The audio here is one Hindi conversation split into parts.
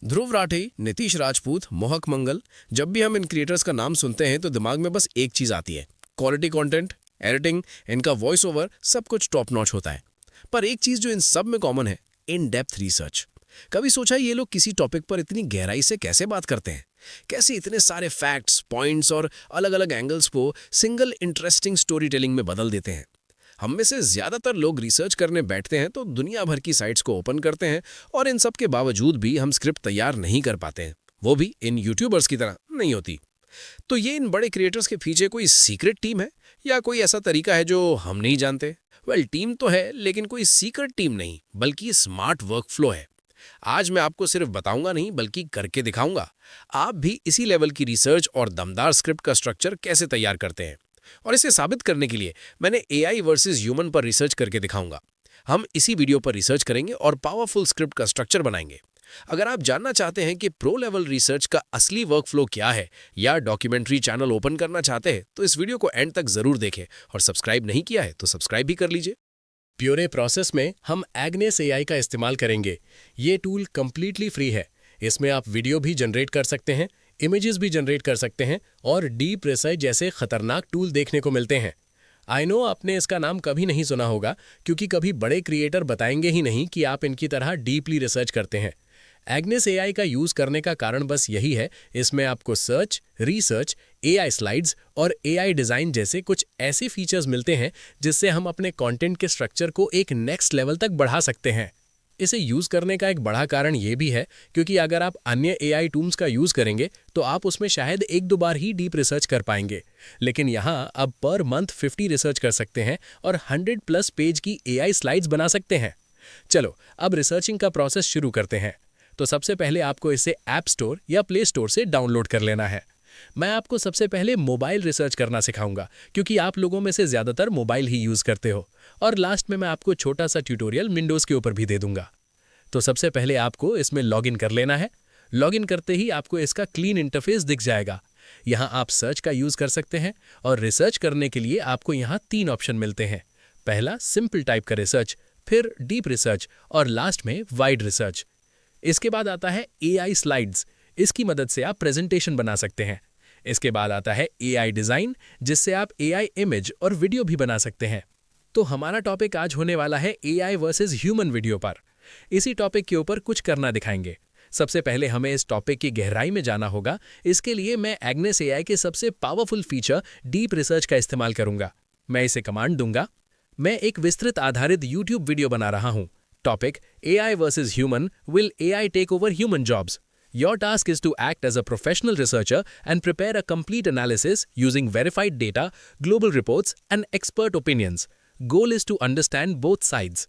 ध्रुव राठी, नीतीश राजपूत, मोहक मंगल, जब भी हम इन क्रिएटर्स का नाम सुनते हैं तो दिमाग में बस एक चीज आती है, क्वालिटी कंटेंट, एडिटिंग, इनका वॉइस ओवर, सब कुछ टॉप नॉच होता है। पर एक चीज जो इन सब में कॉमन है, इन डेप्थ रिसर्च। कभी सोचा ये लोग किसी टॉपिक पर इतनी गहराई से कैसे बात करते हैं? कैसे इतने सारे फैक्ट्स, पॉइंट्स और अलग अलग एंगल्स को सिंगल इंटरेस्टिंग स्टोरी टेलिंग में बदल देते हैं? हम में से ज्यादातर लोग रिसर्च करने बैठते हैं तो दुनिया भर की साइट्स को ओपन करते हैं और इन सब के बावजूद भी हम स्क्रिप्ट तैयार नहीं कर पाते हैं। वो भी इन यूट्यूबर्स की तरह नहीं होती। तो ये इन बड़े क्रिएटर्स के पीछे कोई सीक्रेट टीम है या कोई ऐसा तरीका है जो हम नहीं जानते? वेल, टीम तो है, लेकिन कोई सीक्रेट टीम नहीं, बल्कि स्मार्ट वर्कफ्लो है। आज मैं आपको सिर्फ बताऊंगा नहीं, बल्कि करके दिखाऊंगा। आप भी इसी लेवल की रिसर्च और दमदार स्क्रिप्ट का स्ट्रक्चर कैसे तैयार करते हैं। और इसे साबित करने के लिए मैंने एआई वर्सेस ह्यूमन पर रिसर्च करके दिखाऊंगा। हम इसी वीडियो पर रिसर्च करेंगे और पावरफुल स्क्रिप्ट का स्ट्रक्चर बनाएंगे। अगर आप जानना चाहते हैं कि प्रो लेवल रिसर्च का असली वर्कफ्लो क्या है या डॉक्यूमेंट्री चैनल ओपन करना चाहते हैं तो इस वीडियो को एंड तक जरूर देखें और सब्सक्राइब नहीं किया है तो सब्सक्राइब भी कर लीजिए। प्योरे प्रोसेस में हम एग्नेस एआई का इस्तेमाल करेंगे। ये टूल कंप्लीटली फ्री है। इसमें आप वीडियो भी जनरेट कर सकते हैं, इमेजेस भी जनरेट कर सकते हैं और डीप रिसर्च जैसे खतरनाक टूल देखने को मिलते हैं। आई नो आपने इसका नाम कभी नहीं सुना होगा, क्योंकि कभी बड़े क्रिएटर बताएंगे ही नहीं कि आप इनकी तरह डीपली रिसर्च करते हैं। एग्नेस एआई का यूज करने का कारण बस यही है, इसमें आपको सर्च, रिसर्च, एआई स्लाइड्स और एआई डिजाइन जैसे कुछ ऐसे फीचर्स मिलते हैं जिससे हम अपने कंटेंट के स्ट्रक्चर को एक नेक्स्ट लेवल तक बढ़ा सकते हैं। इसे यूज करने का एक बड़ा कारण ये भी है क्योंकि अगर आप अन्य एआई टूल्स का यूज करेंगे तो आप उसमें शायद एक दो बार ही डीप रिसर्च कर पाएंगे, लेकिन यहाँ अब पर मंथ 50 रिसर्च कर सकते हैं और 100+ पेज की एआई स्लाइड्स बना सकते हैं। चलो अब रिसर्चिंग का प्रोसेस शुरू करते हैं। तो सबसे पहले आपको इसे ऐप स्टोर या प्ले स्टोर से डाउनलोड कर लेना है। मैं आपको सबसे पहले मोबाइल रिसर्च करना सिखाऊंगा क्योंकि आप लोगों में से ज्यादातर मोबाइल ही यूज करते हो, और लास्ट में मैं आपको छोटा सा ट्यूटोरियल विंडोज के ऊपर भी दे दूंगा। तो सबसे पहले आपको इसमें लॉगिन कर लेना है। लॉगिन करते ही आपको इसका क्लीन इंटरफेस दिख जाएगा। यहाँ आप सर्च का यूज कर सकते हैं और रिसर्च करने के लिए आपको यहाँ 3 ऑप्शन मिलते हैं। पहला सिंपल टाइप का रिसर्च, फिर डीप रिसर्च और लास्ट में वाइड रिसर्च। इसके बाद आता है एआई स्लाइड्स। इसकी मदद से आप प्रेजेंटेशन बना सकते हैं। इसके बाद आता है एआई डिजाइन, जिससे आप एआई इमेज और वीडियो भी बना सकते हैं। तो हमारा टॉपिक आज होने वाला है एआई वर्सेस ह्यूमन वीडियो पर। इसी टॉपिक के ऊपर कुछ करना दिखाएंगे। सबसे पहले हमें इस टॉपिक की गहराई में जाना होगा। इसके लिए मैं एग्नेस एआई के सबसे पावरफुल फीचर डीप रिसर्च का इस्तेमाल करूंगा। मैं इसे कमांड दूंगा। मैं एक विस्तृत आधारित यूट्यूब वीडियो बना रहा हूं। Topic AI versus human, will AI take over human jobs? Your task is to act as a professional researcher and prepare a complete analysis using verified data, global reports and expert opinions. Goal is to understand both sides.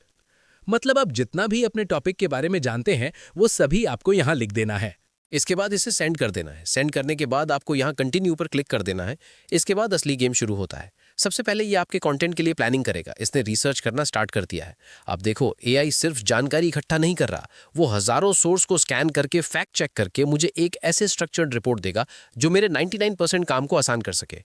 मतलब आप जितना भी अपने टॉपिक के बारे में जानते हैं वो सभी आपको यहाँ लिख देना है। इसके बाद इसे सेंड कर देना है। सेंड करने के बाद आपको यहाँ कंटिन्यू पर क्लिक कर देना है। इसके बाद असली गेम शुरू होता है। सबसे पहले ये आपके कंटेंट के लिए प्लानिंग करेगा। इसने रिसर्च करना स्टार्ट कर दिया है। आप देखो, एआई सिर्फ जानकारी इकट्ठा नहीं कर रहा, वो हजारों सोर्स को स्कैन करके फैक्ट चेक करके मुझे एक ऐसे स्ट्रक्चर्ड रिपोर्ट देगा जो मेरे 99% काम को आसान कर सके।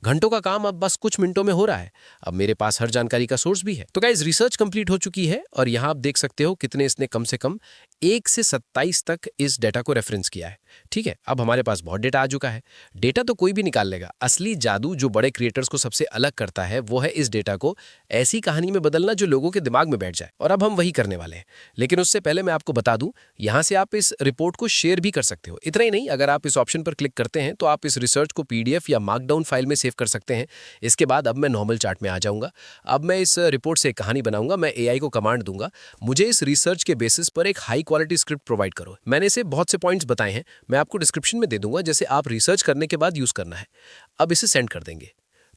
घंटों का काम अब बस कुछ मिनटों में हो रहा है। अब मेरे पास हर जानकारी का सोर्स भी है। तो गाइस, रिसर्च कंप्लीट हो चुकी है और यहाँ आप देख सकते हो कितने इसने कम से कम 1 से 27 तक इस डेटा को रेफरेंस किया है। ठीक है, अब हमारे पास बहुत डेटा आ चुका है। डेटा तो कोई भी निकाल लेगा। असली जादू जो बड़े क्रिएटर्स को सबसे अलग करता है वो है इस डेटा को ऐसी कहानी में बदलना जो लोगों के दिमाग में बैठ जाए, और अब हम वही करने वाले हैं। लेकिन उससे पहले मैं आपको बता दूं, यहां से आप इस रिपोर्ट को शेयर भी कर सकते हो। इतना ही नहीं, अगर आप इस ऑप्शन पर क्लिक करते हैं तो आप इस रिसर्च को पीडीएफ या मार्कडाउन फाइल में सेव कर सकते हैं। इसके बाद अब मैं नॉर्मल चार्ट में आ जाऊंगा। अब मैं इस रिपोर्ट से एक कहानी बनाऊंगा। मैं एआई को कमांड दूंगा, मुझे इस रिसर्च के बेसिस पर एक हाई क्वालिटी स्क्रिप्ट प्रोवाइड करो। मैंने इसे बहुत से पॉइंट्स बताए हैं, मैं आपको डिस्क्रिप्शन में दे दूंगा, जैसे आप रिसर्च करने के बाद यूज करना है। अब इसे सेंड कर देंगे।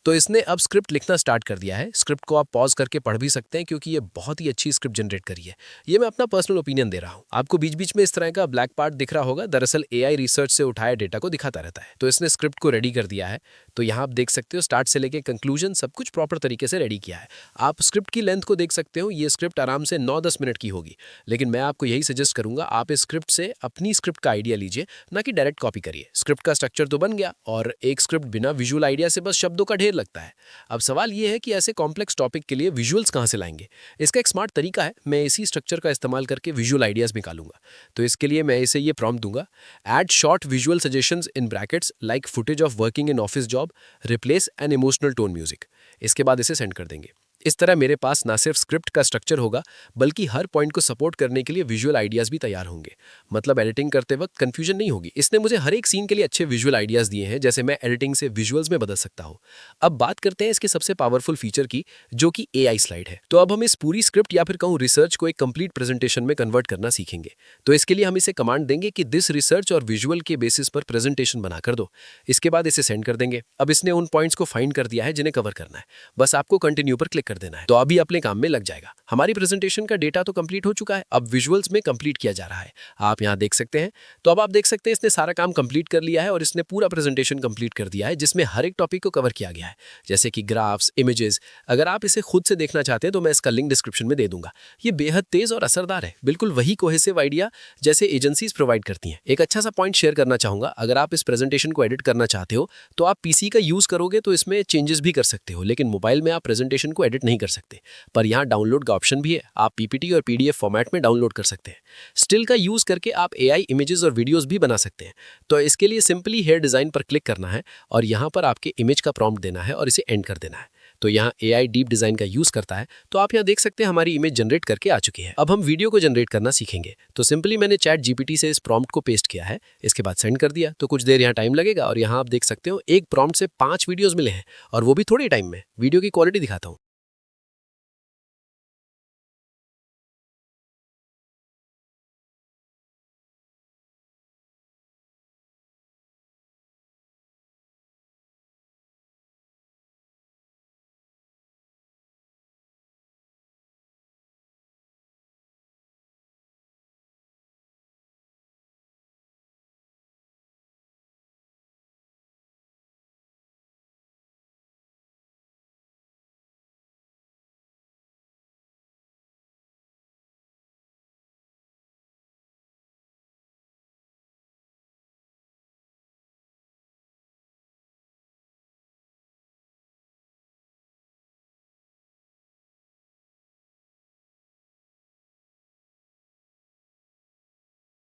तो इसने अब स्क्रिप्ट लिखना स्टार्ट कर दिया है। स्क्रिप्ट को आप पॉज करके पढ़ भी सकते हैं क्योंकि ये बहुत ही अच्छी स्क्रिप्ट जनरेट करी है। ये मैं अपना पर्सनल ओपिनियन दे रहा हूँ। आपको बीच बीच में इस तरह का ब्लैक पार्ट दिख रहा होगा, दरअसल एआई रिसर्च से उठाए डेटा को दिखाता रहता है। तो इसने स्क्रिप्ट को रेडी कर दिया है। तो यहाँ आप देख सकते हो स्टार्ट से लेके कंक्लूजन सब कुछ प्रॉपर तरीके से रेडी किया है। आप स्क्रिप्ट की लेंथ को देख सकते हो। ये स्क्रिप्ट आराम से 9-10 मिनट की होगी, लेकिन मैं आपको यही सजेस्ट करूंगा, आप इस स्क्रिप्ट से अपनी स्क्रिप्ट का आइडिया लीजिए, ना कि डायरेक्ट कॉपी करिए। स्क्रिप्ट का स्ट्रक्चर तो बन गया, और एक स्क्रिप्ट बिना विजुअल आइडिया से बस शब्दों का ढेर देर लगता है। अब सवाल ये है कि ऐसे कॉम्प्लेक्स टॉपिक के लिए विजुअल्स कहाँ से लाएंगे। इसका एक स्मार्ट तरीका है, मैं इसी स्ट्रक्चर का इस्तेमाल करके विजुअल आइडियाज़ निकालूंगा। तो इसके लिए मैं इसे ये प्रॉम्प्ट दूंगा, add short visual suggestions in brackets like footage of working in office job, replace an emotional tone music. इसके बाद इसे सेंड कर देंगे। इस तरह मेरे पास ना सिर्फ स्क्रिप्ट का स्ट्रक्चर होगा, बल्कि हर पॉइंट को सपोर्ट करने के लिए विजुअल आइडियाज़ भी तैयार होंगे। मतलब एडिटिंग करते वक्त कंफ्यूजन नहीं होगी। इसने मुझे हर एक सीन के लिए अच्छे विजुअल आइडियाज़ दिए हैं, जैसे मैं एडिटिंग से विजुअल्स में बदल सकता हूँ। अब बात करते हैं इसके सबसे पावरफुल फीचर की, जो कि AI स्लाइड है। तो अब हम इस पूरी स्क्रिप्ट या फिर कहूँ रिसर्च को एक कंप्लीट प्रेजेंटेशन में कन्वर्ट करना सीखेंगे। तो इसके लिए हम इसे कमांड देंगे कि दिस रिसर्च और विजुअल के बेसिस पर प्रेजेंटेशन बना कर दो। इसके बाद इसे सेंड कर देंगे। अब इसने उन पॉइंट्स को फाइंड कर दिया है जिन्हें कवर करना है, बस आपको कंटिन्यू पर क्लिक कर देना है। तो अभी अपने काम में लग जाएगा। हमारी प्रेजेंटेशन का डेटा तो कंप्लीट हो चुका है, अब विजुअल्स में कंप्लीट किया जा रहा है। आप यहाँ देख सकते हैं। तो अब आप देख सकते हैं इसने सारा काम कंप्लीट कर लिया है और इसने पूरा प्रेजेंटेशन कंप्लीट कर दिया है, जिसमें हर एक टॉपिक को कवर किया गया है, जैसे कि ग्राफ्स, इमेजेस। अगर आप इसे खुद से देखना चाहते हैं तो मैं इसका लिंक डिस्क्रिप्शन में दे दूंगा। ये बेहद तेज और असरदार है, बिल्कुल वही कोहेसिव आइडिया जैसे एजेंसीज प्रोवाइड करती हैं। एक अच्छा सा पॉइंट शेयर करना चाहूंगा, अगर आप इस प्रेजेंटेशन को एडिट करना चाहते हो तो आप पीसी का यूज करोगे तो इसमें चेंजेस भी कर सकते हो, लेकिन मोबाइल में आप प्रेजेंटेशन को एडिट नहीं कर सकते। पर यहाँ डाउनलोड का ऑप्शन भी है, आप पीपीटी और पीडीएफ फॉर्मेट में डाउनलोड कर सकते हैं। स्टिल का यूज करके आप एआई इमेजेस और वीडियोस भी बना सकते हैं। तो इसके लिए सिंपली हेयर डिजाइन पर क्लिक करना है और यहाँ पर आपके इमेज का प्रॉम्प्ट देना है और इसे एंड कर देना है। तो यहाँ एआई डीप डिजाइन का यूज करता है। तो आप यहाँ देख सकते हैं हमारी इमेज जनरेट करके आ चुकी है। अब हम वीडियो को जनरेट करना सीखेंगे। तो सिंपली मैंने चैट जीपीटी से इस प्रॉम्प्ट को पेस्ट किया है, इसके बाद सेंड कर दिया। तो कुछ देर यहाँ टाइम लगेगा और यहाँ आप देख सकते हो एक प्रॉम्प्ट से 5 वीडियोस मिले हैं, और वो भी थोड़े टाइम में। वीडियो की क्वालिटी दिखाता हूँ।